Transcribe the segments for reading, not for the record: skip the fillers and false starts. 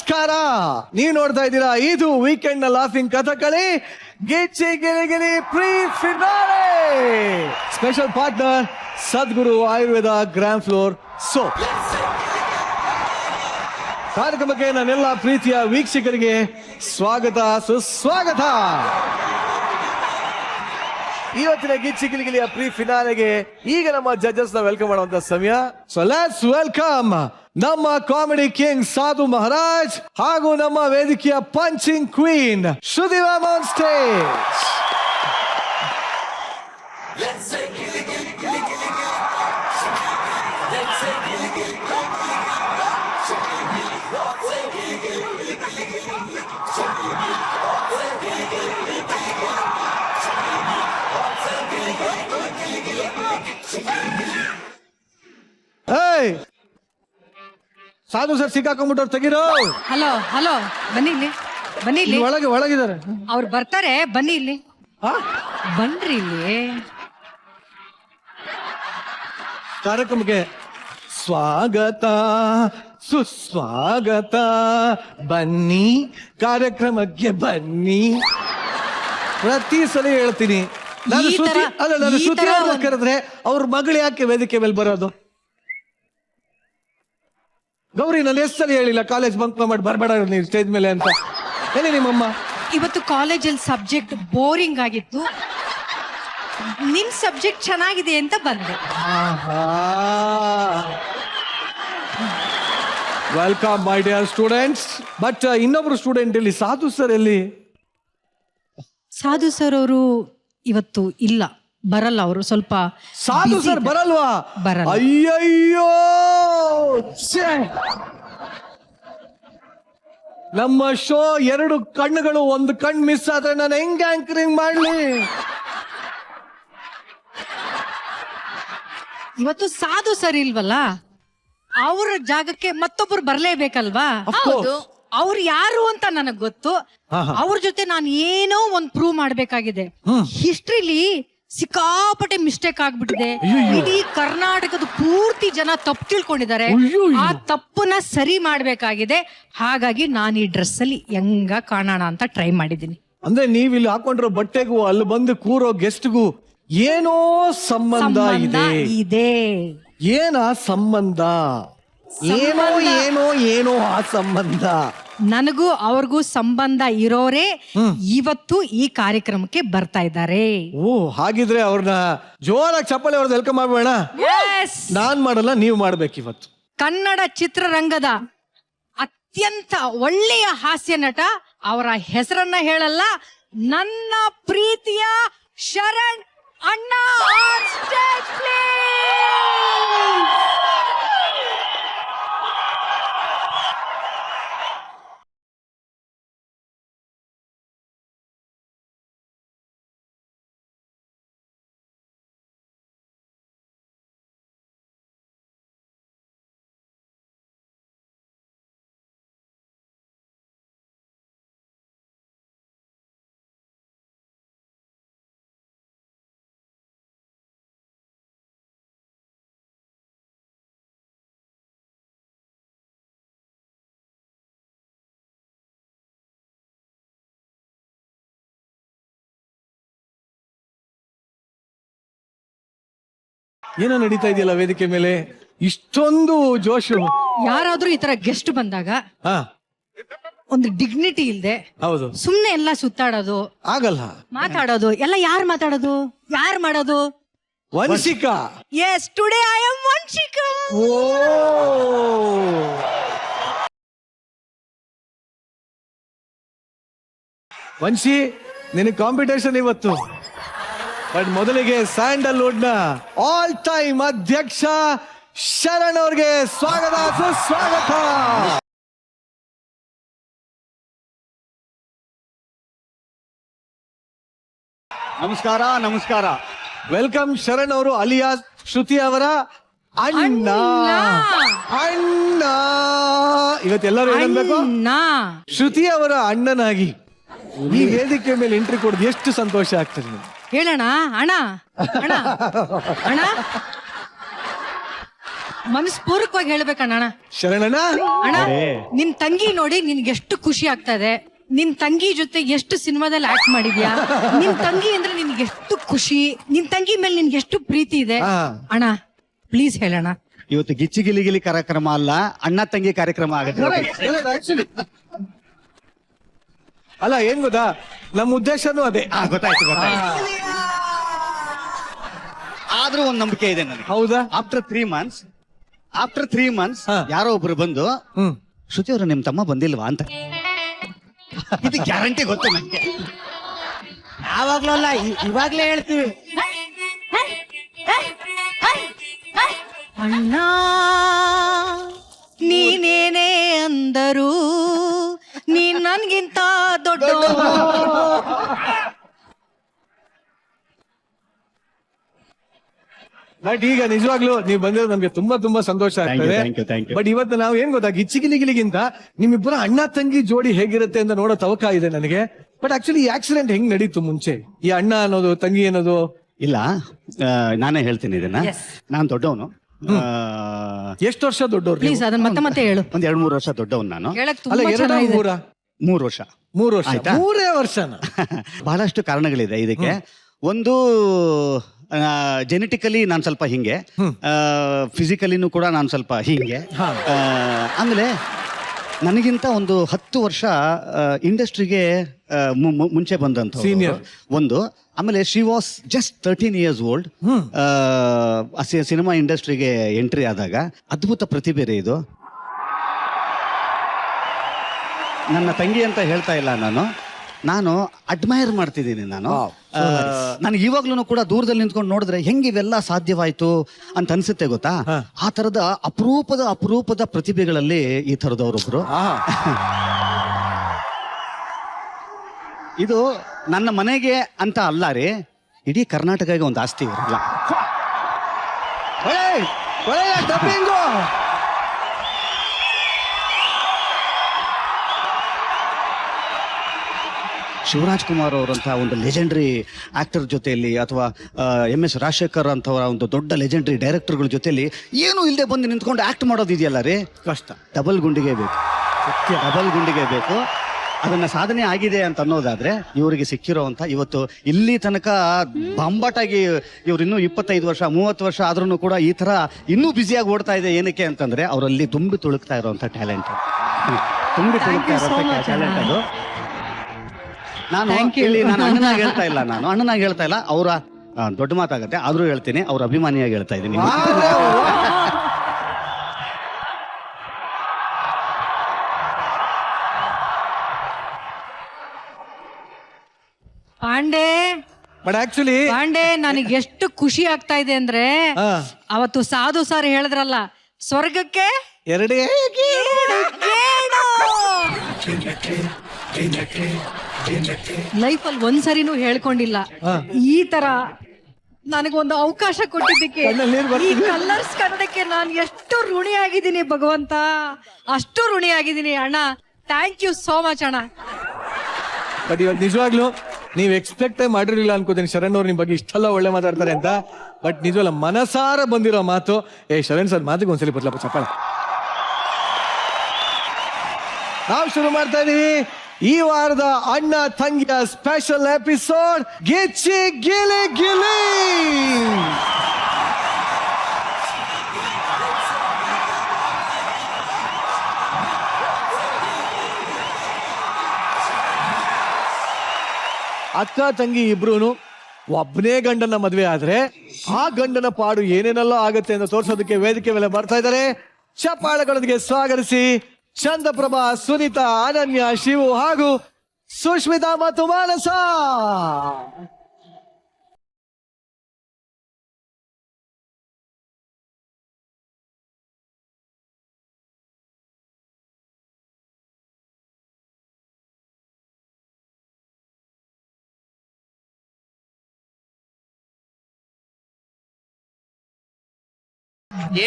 ನಮಸ್ಕಾರ. ನೀವು ನೋಡ್ತಾ ಇದ್ದೀರಾ ಇದು ವೀಕೆಂಡ್ ನ ಲಾಫಿಂಗ್ ಕಥಕಳಿ ಗಿಚ್ಚಿ ಗಿಲಿಗಿಲಿ ಪ್ರೀ ಫಿನಾಲೆ. ಸ್ಪೆಷಲ್ ಪಾರ್ಟ್ನರ್ ಸದ್ಗುರು ಆಯುರ್ವೇದ ಗ್ರ್ಯಾಂಡ್ ಫ್ಲೋರ್ ಸೋಪ್. ಕಾರ್ಯಕ್ರಮಕ್ಕೆ ನನ್ನೆಲ್ಲ ಪ್ರೀತಿಯ ವೀಕ್ಷಕರಿಗೆ ಸ್ವಾಗತ ಸುಸ್ವಾಗತ. ಇವತ್ತಿನ ಗಿಚ್ಚಿ ಗಿಲಿಗಿಲಿಯ ಪ್ರೀ ಫಿನಾಲೆಗೆ ಈಗ ನಮ್ಮ ಜಡ್ಜಸ್ ನ ವೆಲ್ಕಮ್ ಮಾಡುವಂತ ಸಮಯ. ಸೊ ಲೆಟ್ಸ್ ವೆಲ್ಕಮ್ ನಮ್ಮ ಕಾಮಿಡಿ ಕಿಂಗ್ ಸಾಧು ಮಹಾರಾಜ್ ಹಾಗೂ ನಮ್ಮ ವೇದಿಕೆಯ punching queen Shruti ma'am on stage. ಸಾಧು ಸರ್ ಸಿಕ್ಕಾಕೊಂಡ್ಬಿಟ್ಟವ್ರು, ತೆಗಿರೋ. ಹಲೋ ಹಲೋ, ಬನ್ನಿ ಇಲ್ಲಿ, ಬನ್ನಿ ಇಲ್ಲಿ. ಒಳಗಿದ್ದಾರೆ ಅವ್ರು ಬರ್ತಾರೆ, ಬನ್ನಿ ಇಲ್ಲಿ, ಬನ್ರಿ ಇಲ್ಲಿ. ಕಾರ್ಯಕ್ರಮಕ್ಕೆ ಸ್ವಾಗತ ಸುಸ್ವಾಗತ. ಬನ್ನಿ ಕಾರ್ಯಕ್ರಮಕ್ಕೆ ಬನ್ನಿ. ಪ್ರತಿ ಸಲ ಹೇಳ್ತೀನಿ. ನಾನು ಶ್ರುತಿ ಅವ್ರನ್ನ ಕರೆದ್ರೆ ಅವ್ರ ಮಗಳು ಯಾಕೆ ವೇದಿಕೆ ಮೇಲೆ ಬರೋದು? ಗೌರಿ, ನಾನು ಎಷ್ಟು ಸಲ ಹೇಳಿಲ್ಲ ಕಾಲೇಜ್ ಬಂಕ್ ಮಾಡಿ ಬರ್ಬೇಡ ನೀವು ಸ್ಟೇಜ್ ಮೇಲೆ ಅಂತ. ಏನೇ ನಿಮ್ಮಮ್ಮ? ಇವತ್ತು ಕಾಲೇಜಲ್ಲಿ ಸಬ್ಜೆಕ್ಟ್ ಬೋರಿಂಗ್ ಆಗಿತ್ತು, ನಿಮ್ ಸಬ್ಜೆಕ್ಟ್ ಚೆನ್ನಾಗಿದೆ ಅಂತ ಬಂದೆ. Welcome my dear students. But ಇನ್ನೊಬ್ರು ಸ್ಟೂಡೆಂಟ್ ಇಲ್ಲಿ ಸಾಧು ಸರ್ ಎಲ್ಲಿ? ಸಾಧು ಸರ್ ಅವರು ಇವತ್ತು ಇಲ್ಲ, ಬರಲ್ಲ. ಅವರು ಸ್ವಲ್ಪ ಸಾಧು ಸರ್ ಬರಲ್ವಾ? ಬರಲ್ಲ. ಅಯ್ಯಯ್ಯೋ, ನಮ್ಮ ಶೋ ಎರಡು ಕಣ್ಣುಗಳು, ಒಂದು ಕಣ್ಣು ಮಿಸ್ ಆದ್ರೆ ನಾನು ಹೆಂಗ್ ಆಂಕರಿಂಗ್ ಮಾಡ್ಲಿ? ಇವತ್ತು ಸಾಧು ಸರ್ ಇಲ್ವಲ್ಲ, ಅವ್ರ ಜಾಗಕ್ಕೆ ಮತ್ತೊಬ್ರು ಬರ್ಲೇಬೇಕಲ್ವಾ? ಹೌದು. ಅವ್ರು ಯಾರು ಅಂತ ನನಗ್ ಗೊತ್ತು. ಅವ್ರ ಜೊತೆ ನಾನು ಏನೋ ಒಂದ್ ಪ್ರೂವ್ ಮಾಡ್ಬೇಕಾಗಿದೆ. ಹಿಸ್ಟ್ರಿಲಿ ಸಿಕ್ಕಾಪಟ್ಟೆ ಮಿಸ್ಟೇಕ್ ಆಗ್ಬಿಟ್ಟಿದೆ. ಇಡೀ ಕರ್ನಾಟಕದ ಪೂರ್ತಿ ಜನ ತಪ್ಪು ತಿಳ್ಕೊಂಡಿದ್ದಾರೆ. ಆ ತಪ್ಪನ್ನ ಸರಿ ಮಾಡ್ಬೇಕಾಗಿದೆ. ಹಾಗಾಗಿ ನಾನು ಈ ಡ್ರೆಸ್ ಅಲ್ಲಿ ಹೆಂಗ ಕಾಣೋಣ ಅಂತ ಟ್ರೈ ಮಾಡಿದ್ದೀನಿ. ಅಂದ್ರೆ ನೀವ್ ಇಲ್ಲಿ ಹಾಕೊಂಡ್ರೋ ಬಟ್ಟೆಗೂ ಅಲ್ಲಿ ಬಂದು ಕೂರೋ ಗೆಸ್ಟ್ಗೂ ಏನೋ ಸಂಬಂಧ ಇದೆ. ಏನ ಸಂಬಂಧ? ಏನೋ ಏನೋ ಏನೋ ಆ ಸಂಬಂಧ. ನನಗೂ ಅವ್ರಿಗೂ ಸಂಬಂಧ ಇರೋರೇ ಇವತ್ತು ಈ ಕಾರ್ಯಕ್ರಮಕ್ಕೆ ಬರ್ತಾ ಇದ್ದಾರೆ. ಓ, ಹಾಗಿದ್ರೆ ಅವ್ರನ್ನ ಜೋರಾಗಿ ಚಪ್ಪಾಳೆ ಅವ್ರದ್ದು ವೆಲ್ಕಮ್ ಮಾಡ್ಬೇಡ. ನಾನ್ ಮಾಡಲ್ಲ, ನೀವು ಮಾಡ್ಬೇಕು ಇವತ್ತು. ಕನ್ನಡ ಚಿತ್ರರಂಗದ ಅತ್ಯಂತ ಒಳ್ಳೆಯ ಹಾಸ್ಯ ನಟ, ಅವರ ಹೆಸರನ್ನ ಹೇಳಲ್ಲ, ನನ್ನ ಪ್ರೀತಿಯ ಶರಣ್ ಅಣ್ಣ ಆನ್ ಸ್ಟೇಜ್ ಪ್ಲೀಸ್. ಏನೋ ನಡೀತಾ ಇದೆಯಲ್ಲ ವೇದಿಕೆ ಮೇಲೆ, ಇಷ್ಟೊಂದು ಜೋಶು. ಯಾರಾದ್ರೂ ಈ ತರ ಗೆಸ್ಟ್ ಬಂದಾಗ ಒಂದು ಡಿಗ್ನಿಟಿ ಇಲ್ದೆ ಹೌದು ಸುಮ್ನೆ ಎಲ್ಲ ಸುತ್ತಾಡೋದು ಆಗಲ್ಲ. ಮಾತಾಡೋದು ಎಲ್ಲ ಯಾರು ಮಾತಾಡೋದು, ಯಾರು ಮಾಡೋದು? Vanshika. Yes, today I am Vanshika. ಓ, ವಂಶಿ, ನಿನಗೆ ಕಾಂಪಿಟೇಷನ್ ಇವತ್ತು. ಬಟ್ ಮೊದಲಿಗೆ ಸ್ಯಾಂಡಲ್ವುಡ್ ನ ಆಲ್ ಟೈಮ್ ಅಧ್ಯಕ್ಷ ಶರಣ್ ಅವ್ರಿಗೆ ಸ್ವಾಗತ ಸುಸ್ವಾಗತ. ನಮಸ್ಕಾರ. ನಮಸ್ಕಾರ. ವೆಲ್ಕಮ್ ಶರಣ್ ಅವರು ಅಲಿಯಾಸ್ ಶ್ರುತಿ ಅವರ ಅಣ್ಣ. ಅಣ್ಣ ಇವತ್ತೆಲ್ಲರೂ ಏನನ್ಬೇಕು? ಶ್ರುತಿ ಅವರ ಅಣ್ಣನಾಗಿ ಈ ವೇದಿಕೆ ಮೇಲೆ ಎಂಟ್ರಿ ಕೊಡೋದು ಎಷ್ಟು ಸಂತೋಷ ಆಗ್ತದೆ. ಹೇಳೋಣ ಅಣ್ಣ, ಅಣ್ಣ, ಅಣ್ಣ. ಮನಸ್ಪೂರ್ವಕವಾಗಿ ಹೇಳ್ಬೇಕಣ್ಣ. ಶರಣಣ್ಣ ಅಣ್ಣ ನಿನ್ ತಂಗಿ ನೋಡಿ ನಿನ್ಗೆ ಎಷ್ಟು ಖುಷಿ ಆಗ್ತಾ ಇದೆ. ನಿನ್ ತಂಗಿ ಜೊತೆ ಎಷ್ಟು ಸಿನಿಮಾದಲ್ಲಿ ಆಕ್ಟ್ ಮಾಡಿದ್ಯಾ. ನಿನ್ ತಂಗಿ ಅಂದ್ರೆ ನಿನ್ಗೆ ಎಷ್ಟು ಖುಷಿ, ನಿನ್ ತಂಗಿ ಮೇಲೆ ನಿನ್ಗೆ ಎಷ್ಟು ಪ್ರೀತಿ ಇದೆ. ಅಣ್ಣ ಪ್ಲೀಸ್ ಹೇಳಣ್ಣ. ಇವತ್ತು ಗಿಚ್ಚಿ ಗಿಲಿ ಕಾರ್ಯಕ್ರಮ ಅಲ್ಲ, ಅಣ್ಣ ತಂಗಿ ಕಾರ್ಯಕ್ರಮ ಆಗುತ್ತೆ. ಅಲ್ಲ ಏನ್ ಗೊತ್ತಾ, ನಮ್ಮ ಉದ್ದೇಶನೂ ಅದೇ. ಗೊತ್ತಾಯ್ತು. ಆದ್ರೂ ಒಂದ್ ನಂಬಿಕೆ ಇದೆ ನನಗೆ. ಹೌದಾ? ಆಫ್ಟರ್ 3 ಮಂತ್ಸ್ ಯಾರೋ ಒಬ್ರು ಬಂದು ಶ್ರುತಿ ಅವರು ನಿಮ್ ತಮ್ಮ ಬಂದಿಲ್ವಾ ಅಂತ. ಇದು ಗ್ಯಾರಂಟಿ ಗೊತ್ತು ನನಗೆ. ಯಾವಾಗ್ಲೂ ಅಲ್ಲ, ಇವಾಗ್ಲೇ ಹೇಳ್ತೀವಿ. ಅಣ್ಣ ನೀನೇನೇ ಅಂದರು ನೀನ್ ನನ್ಗಿಂತ ದೊಡ್ಡ. ಬಟ್ ಈಗ ನಿಜವಾಗ್ಲೂ ನೀವು ಬಂದಿರೋದು ನಮ್ಗೆ ತುಂಬಾ ತುಂಬಾ ಸಂತೋಷ ಆಗ್ತದೆ. thank you. ಬಟ್ ಇವತ್ತು ನಾವು ಏನ್ ಗೊತ್ತಾ, ಗಿಚ್ಚಿಗಿಲಿಗಿಲಿಗಿಂತ ನಿಮ್ಮಿಬ್ಬರ ಅಣ್ಣ ತಂಗಿ ಜೋಡಿ ಹೇಗಿರುತ್ತೆ ಅಂತ ನೋಡೋ ತವಕ ಇದೆ ನನಗೆ. ಬಟ್ ಆಕ್ಚುಲಿ ಈ ಆಕ್ಸಿಡೆಂಟ್ ಹೆಂಗ್ ನಡೀತು ಮುಂಚೆ? ಈ ಅಣ್ಣ ಅನ್ನೋದು ತಂಗಿ ಅನ್ನೋದು ಇಲ್ಲ, ನಾನೇ ಹೇಳ್ತೀನಿ ಇದನ್ನ. ನಾನ್ ದೊಡ್ಡವನು. ಎಷ್ಟು ವರ್ಷ ದೊಡ್ಡವ್ರು? ಪ್ಲೀಸ್ ಅದನ್ನ ಮತ್ತೆ ಮತ್ತೆ ಹೇಳು. ಒಂದ್ 2-3 ವರ್ಷ ದೊಡ್ಡವನು ನಾನು. ಹೇಳಕ್ ಅಲ್ಲ ತುಂಬಾ 2 ಚೆನ್ನಾಗಿದೆ. 3 ವರ್ಷ. 3 ವರ್ಷ. ಆಯ್ತಾ? 3 ವರ್ಷನ? ಬಹಳಷ್ಟು ಕಾರಣಗಳಿದೆ ಇದಕ್ಕೆ. ಒಂದು ಜೆನೆಟಿಕಲಿ ನಾನು ಸ್ವಲ್ಪ ಹಿಂಗೆ, ಫಿಸಿಕಲಿನೂ ಕೂಡ ನಾನು ಸ್ವಲ್ಪ ಹಿಂಗೆ. ಆಮೇಲೆ ನನಗಿಂತ ಒಂದು 10 ವರ್ಷ ಇಂಡಸ್ಟ್ರಿಗೆ ಮುಂಚೆ ಬಂದಂತ Senior. ಒಂದು. ಆಮೇಲೆ she was just 13 years old. Cinema ಇಂಡಸ್ಟ್ರಿಗೆ ಎಂಟ್ರಿ ಆದಾಗ ಅದ್ಭುತ ಪ್ರತಿಭೆ ರೀ ಇದು. ನನ್ನ ತಂಗಿ ಅಂತ ಹೇಳ್ತಾ ಇಲ್ಲ ನಾನು ಅಡ್ಮೈರ್ ಮಾಡ್ತಿದ್ದೀನಿ. ನನಗೆ ಇವಾಗ್ಲೂ ಕೂಡ ದೂರದಲ್ಲಿ ನಿಂತ್ಕೊಂಡು ನೋಡಿದ್ರೆ ಹೆಂಗೆ ಇವೆಲ್ಲ ಸಾಧ್ಯವಾಯ್ತು ಅಂತ ಅನ್ಸುತ್ತೆ ಗೊತ್ತಾ. ಆ ತರದ ಅಪರೂಪದ ಪ್ರತಿಭೆಗಳಲ್ಲಿ ಈ ತರದವರೊಬ್ರು. ಇದು ನನ್ನ ಮನೆಗೆ ಅಂತ ಅಲ್ಲ ರೀ, ಇಡೀ ಕರ್ನಾಟಕಕ್ಕೆ ಒಂದು ಆಸ್ತಿ ಇರಲ್ಲ. ಶಿವರಾಜ್ ಕುಮಾರ್ ಅವರಂತಹ ಒಂದು ಲೆಜೆಂಡ್ರಿ ಆಕ್ಟರ್ ಜೊತೆಯಲ್ಲಿ, ಅಥವಾ MS ರಾಜಶೇಖರ್ ಅಂತವರ ಒಂದು ದೊಡ್ಡ ಲೆಜೆಂಡ್ರಿ ಡೈರೆಕ್ಟರ್ಗಳ ಜೊತೆಯಲ್ಲಿ ಏನು ಇಲ್ಲದೆ ಬಂದು ನಿಂತ್ಕೊಂಡು ಆಕ್ಟ್ ಮಾಡೋದಿದೆಯಲ್ಲ ರೀ, ಕಷ್ಟ. ಡಬಲ್ ಗುಂಡಿಗೆ ಬೇಕು. ಅದನ್ನ ಸಾಧನೆ ಆಗಿದೆ ಅಂತ ಅನ್ನೋದಾದ್ರೆ ಇವರಿಗೆ ಸಿಕ್ಕಿರೋಂಥ ಇವತ್ತು ಇಲ್ಲಿ ತನಕ ಬಂಬಾಟಾಗಿ ಇವ್ರು ಇನ್ನೂ 25 ವರ್ಷ 30 ವರ್ಷ ಆದ್ರೂ ಕೂಡ ಈ ತರ ಇನ್ನೂ ಬ್ಯುಸಿಯಾಗಿ ಓಡ್ತಾ ಇದೆ. ಏನಕ್ಕೆ ಅಂತಂದ್ರೆ ಅವರಲ್ಲಿ ತುಂಬಿ ತುಳುಕ್ತಾ ಇರೋಂಥ ಟ್ಯಾಲೆಂಟ್, ಟ್ಯಾಲೆಂಟ್ ಅದು. ನಾನು ಅಣ್ಣನಾಗಿ ಹೇಳ್ತಾ ಇಲ್ಲ, ಅವರ ದೊಡ್ಡ ಮಾತಾಗತ್ತೆ ಆದ್ರೂ ಹೇಳ್ತೀನಿ, ಅವ್ರ ಅಭಿಮಾನಿಯಾಗಿ ಹೇಳ್ತಾ ಇದ್ದೀನಿ. ಪಾಂಡೆ ನನಗೆ ಎಷ್ಟು ಖುಷಿ ಆಗ್ತಾ ಇದೆ ಅಂದ್ರೆ, ಅವತ್ತು ಸಾಧು ಸರ್ ಹೇಳಿದ್ರಲ್ಲ, ಸ್ವರ್ಗಕ್ಕೆ 2 ಲೈಫಲ್ಲಿ ಒಂದ್ಸರಿನೂ ಹೇಳ್ಕೊಂಡಿಲ್ಲ. ಈ ತರ ನನಗೊಂದು ಅವಕಾಶ ಕೊಟ್ಟಿದ್ದಕ್ಕೆ, ಈ ಕಲರ್ಸ್ ಕನ್ನಡಕ್ಕೆ ನಾನು ಎಷ್ಟು ಋಣಿ ಆಗಿದ್ದೀನಿ ಭಗವಂತ, ಅಷ್ಟು ಋಣಿ ಆಗಿದ್ದೀನಿ ಅಣ್ಣ. ಥ್ಯಾಂಕ್ ಯು ಸೋ ಮಚ್ ಅಣ್ಣ. ಬಟ್ ಇವತ್ತು ನಿಜವಾಗ್ಲೂ ನೀವು ಎಕ್ಸ್ಪೆಕ್ಟ್ ಮಾಡಿರ್ಲಿಲ್ಲ ಅನ್ಕೋತೀನಿ ಶರಣ್ ಅವ್ರು ನಿಮ್ ಬಗ್ಗೆ ಇಷ್ಟೆಲ್ಲ ಒಳ್ಳೆ ಮಾತಾಡ್ತಾರೆ ಅಂತ. ಬಟ್ ನಿಜವಲ್ಲ ಮನಸಾರ ಬಂದಿರೋ ಮಾತು. ಶರಣ್ ಸರ್ ಮಾತಿಗೆ ಒಂದ್ಸಲಿ ಬರ್ಲಪ್ಪ ಚಪ್ಪಾಳೆ. ನಾವು ಶುರು ಮಾಡ್ತಾ ಇದೀವಿ ಈ ವಾರದ ಅಣ್ಣ ತಂಗಿಯ ಸ್ಪೆಷಲ್ ಎಪಿಸೋಡ್ ಗಿಚ್ಚಿ ಗಿಲಿ ಗಿಲಿ. ಅಕ್ಕ ತಂಗಿ ಇಬ್ರು ಒಬ್ಬನೇ ಗಂಡನ ಮದ್ವೆ ಆದ್ರೆ ಆ ಗಂಡನ ಪಾಡು ಏನೇನೆಲ್ಲ ಆಗತ್ತೆ ಅಂತ ತೋರ್ಸೋದಕ್ಕೆ ವೇದಿಕೆ ಮೇಲೆ ಬರ್ತಾ ಇದ್ದಾರೆ. ಚಪ್ಪಾಳೆಗಳೊಂದಿಗೆ ಸ್ವಾಗತಿಸಿ ಚಂದ್ರಪ್ರಭಾ, ಸುನೀತಾ, ಅನನ್ಯ, ಶಿವು ಹಾಗೂ ಸುಷ್ಮಿತಾ ಮತ್ತು ಮಾನಸ.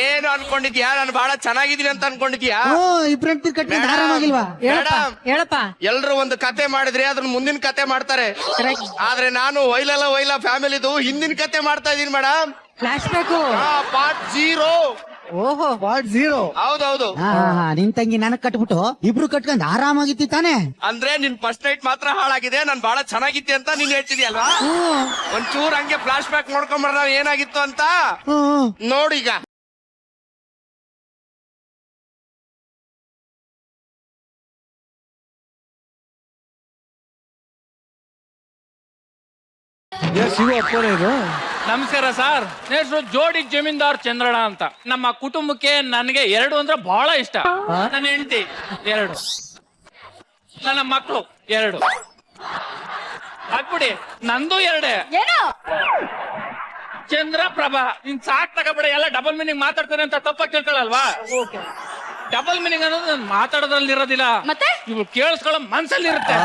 ಏನು ಅನ್ಕೊಂಡಿದ್ಯಾ? ನಾನು ಬಹಳ ಚೆನ್ನಾಗಿದ್ದೀನಿ ಅಂತ ಅನ್ಕೊಂಡಿದ್ಯಾ? ಆರಾಮಾಗಿಲ್ವಾ? ಹೇಳಪ್ಪ. ಎಲ್ರು ಒಂದು ಕತೆ ಮಾಡಿದ್ರೆ ಅದ್ರ ಮುಂದಿನ ಕತೆ ಮಾಡ್ತಾರೆ, ಆದ್ರೆ ನಾನು ವೈಲ ಫ್ಯಾಮಿಲಿದು ಹಿಂದಿನ ಕತೆ ಮಾಡ್ತಾ ಇದೀನಿ ಮೇಡಮ್. Flash back part 0. ಓಹೋ ಪಾರ್ಟ್ 0. ಹೌದೌದು. ನಿನ್ ತಂಗಿ ನನಗ್ ಕಟ್ಬಿಟ್ಟು ಇಬ್ರು ಕಟ್ಕೊಂಡ್ ಆರಾಮಾಗಿತ್ತಿ ತಾನೆ. ಅಂದ್ರೆ ನಿನ್ ಫಸ್ಟ್ ನೈಟ್ ಮಾತ್ರ ಹಾಳಾಗಿದೆ, ನಾನ್ ಬಹಳ ಚೆನ್ನಾಗಿದ್ದೆ ಅಂತ ನೀನ್ ಹೇಳ್ತಿದ್ಯಲ್ವಾ? ಒಂಚೂರ್ ಹಂಗೆ ಫ್ಲಾಶ್ ಬ್ಯಾಕ್ ನೋಡ್ಕೊಂಬರ ಏನಾಗಿತ್ತು ಅಂತ ನೋಡೀಗ. ಶಿವ ಅಪ್ಪನೇ ಇದು. ನಮಸ್ಕಾರ ಸರ್. ಹೆಸರು ಜೋಡಿ ಜಮೀನ್ದಾರ್ ಚಂದ್ರಣ್ಣ ಅಂತ. ನಮ್ಮ ಕುಟುಂಬಕ್ಕೆ ನನಗೆ 2 ಅಂದ್ರೆ ಬಹಳ ಇಷ್ಟ. ನನ್ನ ಹೆಂಡತಿ 2, ನನ್ನ ಮಕ್ಕಳು 2. ಹಾಕ್ಬಿಡಿ, ನಂದು 2. ಚಂದ್ರಪ್ರಭಾ. ನಿನ್ ಸಾಕ್ ತಗೋಬೇಡ, ಎಲ್ಲ ಡಬಲ್ ಮೀನಿಂಗ್ ಮಾತಾಡ್ತಾನೆ ಅಂತ ತಪ್ಪಾಗಿ ತಿಳ್ಕೊಳಲ್ವಾ? ಡಬಲ್ ಮೀನಿಂಗ್ ಅನ್ನೋದು ನಾನು ಮಾತಾಡೋದ್ರಲ್ಲಿ ಇರೋದಿಲ್ಲ, ಮತ್ತೆ ಇವ್ರು ಕೇಳಿಸ್ಕೊಳ್ಳೋ ಮನ್ಸಲ್ಲಿ ಇರುತ್ತೆ.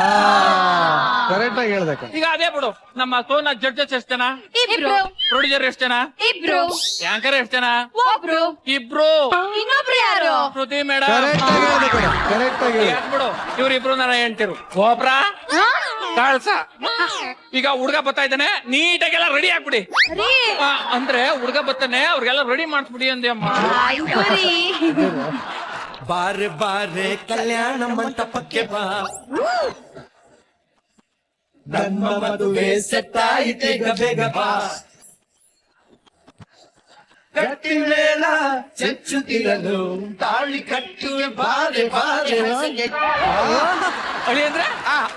ಕರೆಕ್ಟ್ ಆಗಿ ಹೇಳ್ಬೇಕು. ಈಗ ಅದೇ ಬಿಡು, ನಮ್ಮ ಸೋನಾ ಜಡ್ಜಸ್ ಎಷ್ಟ್ ಜನ? ಇಬ್ರು. ಪ್ರೊಡ್ಯೂಸರ್ ಎಷ್ಟ್ ಜನ? ಇಬ್ರು. ಆಂಕರ್ ಎಷ್ಟ್ ಜನ? ಒಬ್ರು. ಇಬ್ರು. ಇನ್ನೊಬ್ರು ಯಾರು? ಶ್ರುತಿ ಮೇಡಮ್. ಕರೆಕ್ಟ್ ಆಗಿ ಹೇಳ್ಬೇಕು. ಕರೆಕ್ಟ್ ಆಗಿ ಹೇಳಿ. ಬಿಡು, ಇವ್ರಿಬ್ರು ನನ್ನ ಹೆಂಡ್ತಿರು. ಗೋಬ್ರ ಕಾಳ್ಸ. ಈಗ ಹುಡ್ಗ ಬರ್ತಾ ಇದ್ದಾನೆ, ನೀಟಾಗೆಲ್ಲ ರೆಡಿ ಆಗ್ಬಿಡಿ. ಅಂದ್ರೆ ಹುಡ್ಗ ಬರ್ತಾನೆ, ಅವ್ರಿಗೆಲ್ಲ ರೆಡಿ ಮಾಡಿಸ್ಬಿಡಿ ಅಂದೆ ಅಮ್ಮ. ಬಾರೆ ಬಾರೆ ಕಲ್ಯಾಣ ಮಂಟಪಕ್ಕೆ ಬಾ, ನನ್ನ ಮದುವೆ ಸೆಟ್ ಆಯಿತೆ ಬೇಗ ಬಾ, ಗಟ್ಟಿ ಮೇಳ ಚೆಚ್ಚುತ್ತಿರಲು ತಾಳಿ ಕಟ್ಟುವೆ ಬಾರೆ ಬಾರೆ. ಅಳಿ ಅಂದ್ರೆ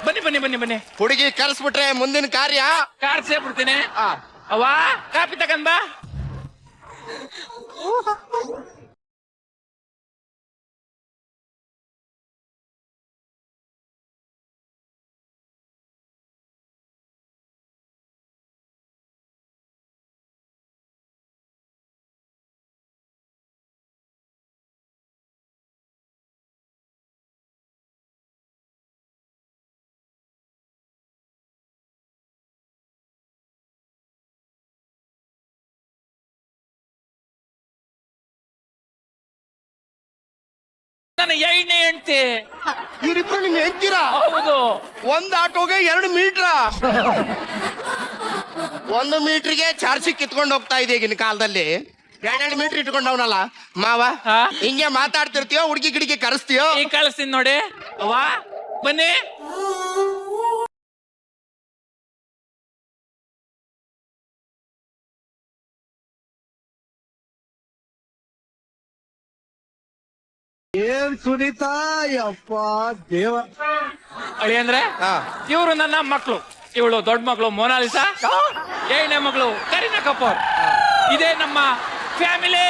ಬನ್ನಿ ಬನ್ನಿ ಬನ್ನಿ ಬನ್ನಿ. ಹುಡುಗಿ ಕರ್ಸ್ಬಿಟ್ರೆ ಮುಂದಿನ ಕಾರ್ಯ ಕಾರ್ ಸೇರ್ಬಿಡ್ತೀನಿ. ಅವ್ವ ಕಾಪಿ ತಗೊಂಡ್ ಬಾ. ನನ್ನ 8ನೇ ಹೆಂಡ್ತಿ. ಇವರಿಬ್ರು ನಿಮ್ ಹೇಳ್ತೀರಾ? ಹೌದು. ಒಂದ್ ಆಟೋಗೆ 2 ಮೀಟ್ರ. 1 ಮೀಟರ್ಗೆ ಚಾರ್ಜಿ ಕಿತ್ಕೊಂಡು ಹೋಗ್ತಾ ಇದೆ ಈಗಿನ ಕಾಲದಲ್ಲಿ. 2 ಮೀಟರ್ ಇಟ್ಕೊಂಡವನಲ್ಲ ಮಾವ. ಹಿಂಗೆ ಮಾತಾಡ್ತಿರ್ತೀಯೋ, ಹುಡುಗಿ ಗಿಡಿಗೆ ಕರೆಸ್ತೀಯೋ? ಈಗ ಕಳಿಸ್ತೀನಿ ನೋಡಿ. ಅವ್ವ ಬನ್ನಿ. ಏನ್ ಸುನೀತಾ, ಯಪ್ಪ ದೇವ. ಅಳಿ ಅಂದ್ರೆ ಇವರು ನನ್ನ ಮಕ್ಕಳು. ಇವಳು ದೊಡ್ಡ ಮಗಳು ಮೋನಾಲಿಸಾ, 7ನೇ ಮಗಳು ಕರೀನಾ ಕಪೂರ್. ಇದೇ ನಮ್ಮ ಫ್ಯಾಮಿಲಿ.